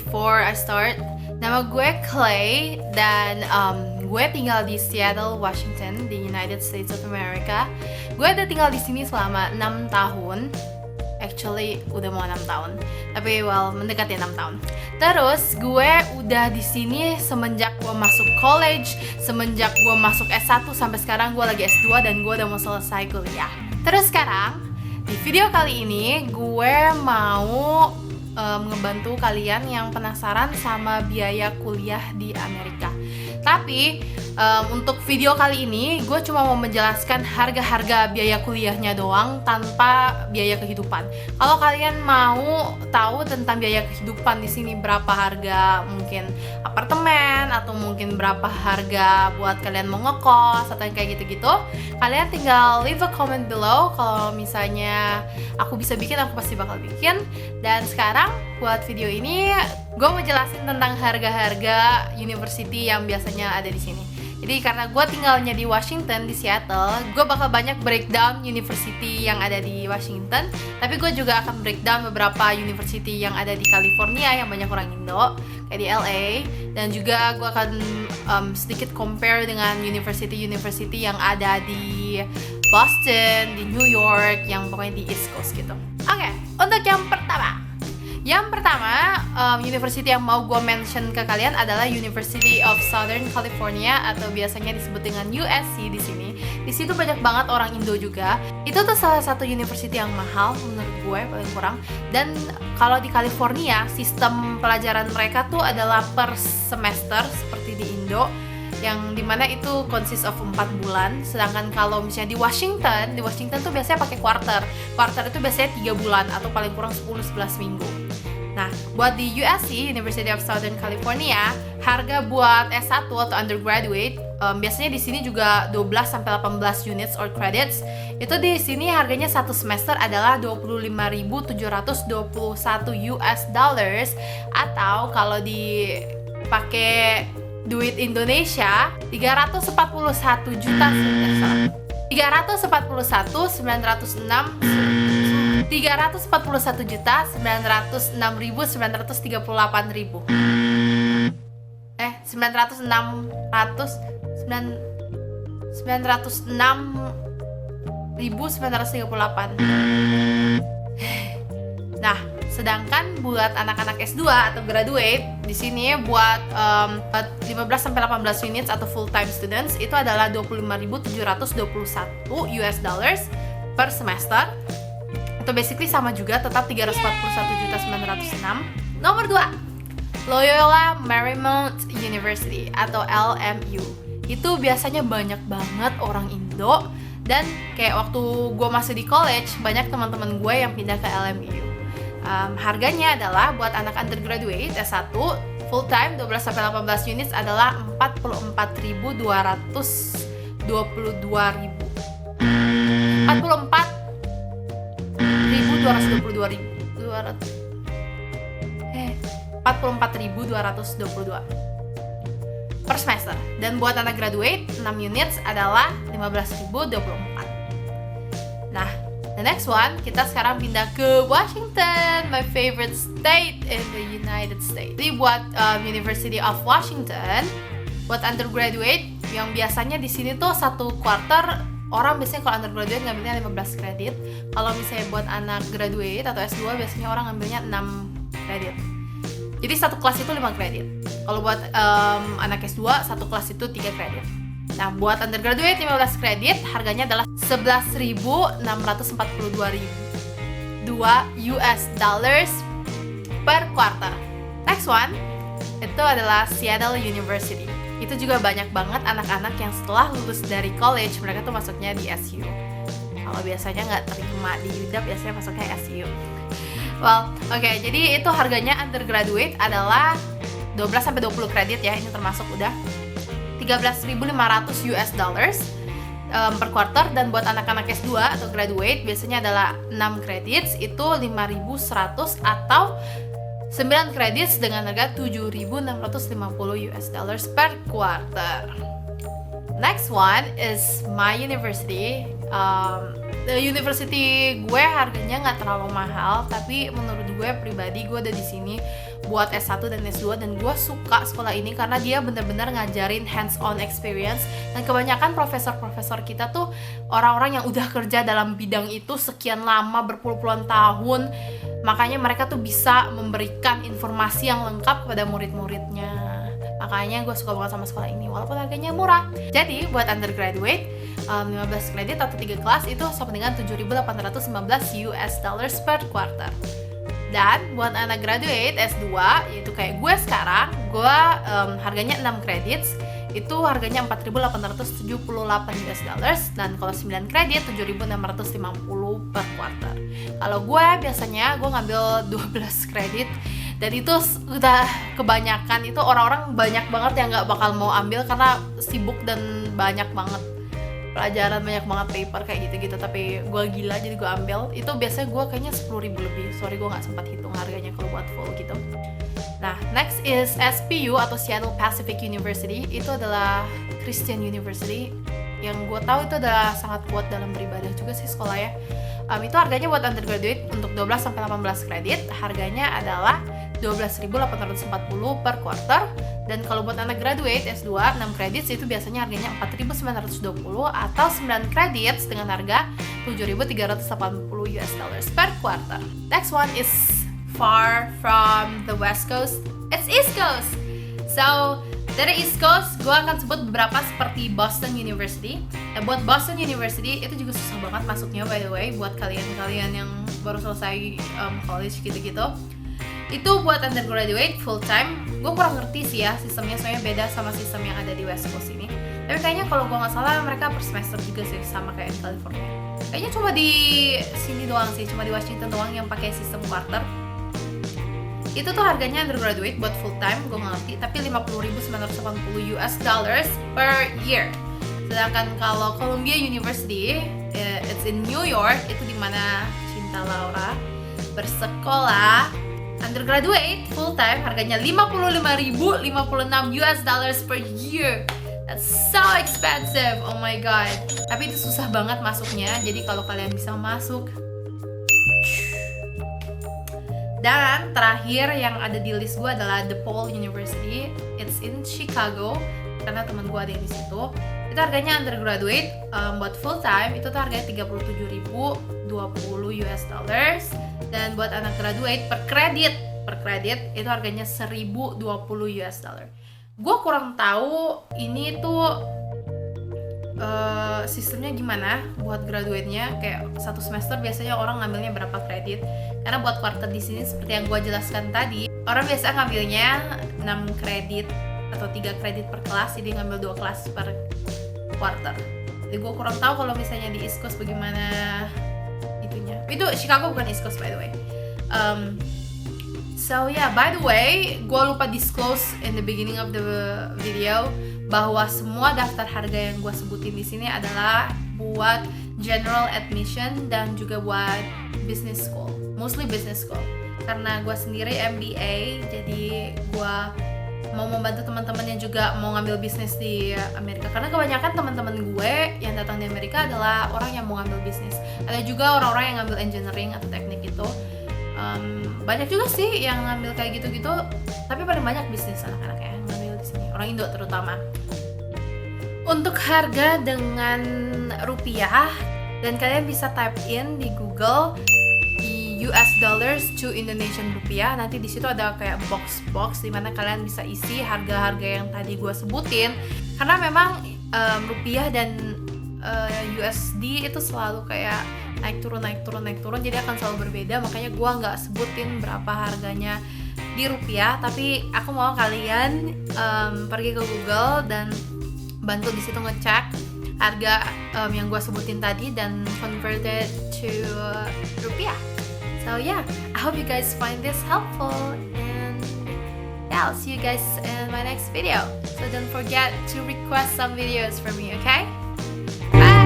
before I start, nama gue Clay dan gue tinggal di Seattle, Washington, di United States of America. Gue udah tinggal di sini selama 6 tahun. Actually udah mau 6 tahun, tapi mendekati 6 tahun. Terus gue udah di sini semenjak gue masuk college, semenjak gue masuk S1 sampai sekarang gue lagi S2 dan gue udah mau selesai kuliah. Terus sekarang di video kali ini gue mau ngebantu kalian yang penasaran sama biaya kuliah di Amerika. Tapi untuk video kali ini gue cuma mau menjelaskan harga-harga biaya kuliahnya doang tanpa biaya kehidupan. Kalau kalian mau tahu tentang biaya kehidupan di sini, berapa harga mungkin apartemen atau mungkin berapa harga buat kalian mau ngekos atau yang kayak gitu-gitu, kalian tinggal leave a comment below. Kalau misalnya aku bisa bikin, aku pasti bakal bikin. Dan sekarang buat video ini gue mau jelasin tentang harga-harga university yang biasanya ada di sini. Jadi karena gue tinggalnya di Washington, di Seattle, gue bakal banyak breakdown university yang ada di Washington. Tapi gue juga akan breakdown beberapa university yang ada di California yang banyak orang Indo, kayak di LA. Dan juga gue akan sedikit compare dengan university-university yang ada di Boston, di New York, yang pokoknya di East Coast gitu. Oke, untuk yang pertama. Yang pertama, university yang mau gue mention ke kalian adalah University of Southern California atau biasanya disebut dengan USC di sini. Di situ banyak banget orang Indo juga. Itu tuh salah satu university yang mahal menurut gue, paling kurang. Dan kalau di California, sistem pelajaran mereka tuh adalah per semester seperti di Indo, yang dimana itu consist of 4 bulan. Sedangkan kalau misalnya di Washington tuh biasanya pakai quarter itu biasanya 3 bulan atau paling kurang 10-11 minggu. Nah, buat di USC, University of Southern California, harga buat S1 atau undergraduate biasanya di sini juga 12-18 units or credits. Itu di sini harganya satu semester adalah 25.721 US dollars, atau kalau dipakai duit Indonesia 341 juta 938. Nah, sedangkan buat anak-anak S2 atau graduate di sini buat 15-18 units atau full time students itu adalah 25.721 US dollars per semester. Itu basically sama juga, tetap 341.906. Nomor 2, Loyola Marymount University atau LMU. Itu biasanya banyak banget orang Indo, dan kayak waktu gue masih di college banyak teman-teman gue yang pindah ke LMU. Harganya adalah buat anak undergraduate S1 full time 12-18 units adalah 44.222 ribu. 44.222 per semester. Dan buat anak graduate 6 units adalah 15.024. Nah, the next one, kita sekarang pindah ke Washington, my favorite state in the United States. Jadi buat University of Washington, buat undergraduate yang biasanya di sini tuh satu quarter, orang biasanya kalau undergraduate ngambilnya 15 kredit. Kalau misalnya buat anak graduate atau S2 biasanya orang ngambilnya 6 kredit. Jadi satu kelas itu 5 kredit. Kalau buat anak S2, satu kelas itu 3 kredit. Nah, buat undergraduate 15 kredit, harganya adalah 11.642 US dollars per quarter. Next one, itu adalah Seattle University. Itu juga banyak banget anak-anak yang setelah lulus dari college, mereka tuh masuknya di SU. Kalau biasanya nggak terima di UW, biasanya masuknya SU. Jadi itu harganya undergraduate adalah 12-20 kredit ya, ini termasuk udah 13.500 US dollars per quarter. Dan buat anak-anak S2 atau graduate biasanya adalah 6 credits, itu 5.100 atau 9 credits dengan harga 7.650 US dollars per quarter. Next one is my university. The university gue harganya nggak terlalu mahal, tapi menurut gue pribadi gue ada di sini buat S1 dan S2, dan gue suka sekolah ini karena dia bener-bener ngajarin hands-on experience, dan kebanyakan profesor-profesor kita tuh orang-orang yang udah kerja dalam bidang itu sekian lama, berpuluh-puluhan tahun, makanya mereka tuh bisa memberikan informasi yang lengkap kepada murid-muridnya. Makanya gue suka banget sama sekolah ini walaupun harganya murah. Jadi buat undergraduate 15 kredit atau 3 kelas itu sama dengan $7.815 per quarter. Dan buat anak graduate S2, yaitu kayak gue sekarang, gue harganya 6 credits, itu harganya $4.878, dan kalau 9 kredit $7.650 per quarter. Kalau gue biasanya gue ngambil 12 kredit, dan itu udah kebanyakan, itu orang-orang banyak banget yang gak bakal mau ambil karena sibuk dan banyak banget pelajaran, banyak banget paper kayak gitu-gitu, tapi gue gila jadi gue ambil. Itu biasanya gue kayaknya 10.000 lebih, sorry gue gak sempat hitung harganya kalau buat full gitu. Nah, next is SPU atau Seattle Pacific University. Itu adalah Christian University yang gue tahu itu adalah sangat kuat dalam beribadah juga sih sekolah ya. Itu harganya buat undergraduate untuk 12-18 kredit, harganya adalah $12.840 per quarter. Dan kalau buat anak graduate S2 6 credits itu biasanya harganya $4.920, atau 9 credits dengan harga $7.380 per quarter. Next one is far from the West Coast, it's East Coast. So dari East Coast gue akan sebut beberapa seperti Boston University. Nah, buat Boston University itu juga susah banget masuknya, by the way, buat kalian-kalian yang baru selesai college gitu-gitu. Itu buat undergraduate full time. Gue kurang ngerti sih ya sistemnya, soalnya beda sama sistem yang ada di West Coast ini. Tapi kayaknya kalau gue nggak salah mereka per semester juga sih, sama kayak di California. Kayaknya cuma di sini doang sih, cuma di Washington doang yang pakai sistem quarter. Itu tuh harganya undergraduate buat full time, gue nggak ngerti, tapi $50.980 per year. Sedangkan kalau Columbia University, it's in New York, itu dimana Cinta Laura bersekolah. Undergraduate full time harganya $55.056 per year. That's so expensive, oh my god. Tapi itu susah banget masuknya, jadi kalau kalian bisa masuk. Dan terakhir yang ada di list gue adalah DePaul University. It's in Chicago, karena teman gue ada di situ. Itu harganya undergraduate buat full time itu tuh harganya $37.020, dan buat anak graduate per kredit itu harganya $1.020. Gue kurang tahu ini tuh sistemnya gimana buat graduate-nya, kayak satu semester biasanya orang ngambilnya berapa kredit. Karena buat quarter di sini seperti yang gue jelaskan tadi, orang biasa ngambilnya 6 kredit atau 3 kredit per kelas, jadi ngambil 2 kelas per quarter. Jadi gue kurang tahu kalau misalnya di East Coast bagaimana itunya. Itu Chicago bukan East Coast by the way. So yeah, by the way, gue lupa disclose in the beginning of the video bahwa semua daftar harga yang gue sebutin di sini adalah buat general admission dan juga buat business school, mostly business school. Karena gue sendiri MBA, jadi gue mau membantu teman-teman yang juga mau ngambil bisnis di Amerika. Karena kebanyakan teman-teman gue yang datang di Amerika adalah orang yang mau ngambil bisnis. Ada juga orang-orang yang ngambil engineering atau teknik itu. Banyak juga sih yang ngambil kayak gitu-gitu, tapi paling banyak bisnis anak-anaknya yang ngambil di sini, orang Indo terutama. Untuk harga dengan rupiah, dan kalian bisa type in di Google US dollars to Indonesian rupiah. Nanti di situ ada kayak box di mana kalian bisa isi harga-harga yang tadi gue sebutin. Karena memang rupiah dan USD itu selalu kayak naik turun, jadi akan selalu berbeda. Makanya gue nggak sebutin berapa harganya di rupiah, tapi aku mau kalian pergi ke Google dan bantu di situ ngecek harga yang gue sebutin tadi dan converted to rupiah. So yeah, I hope you guys find this helpful, and yeah, I'll see you guys in my next video. So don't forget to request some videos from me, okay? Bye!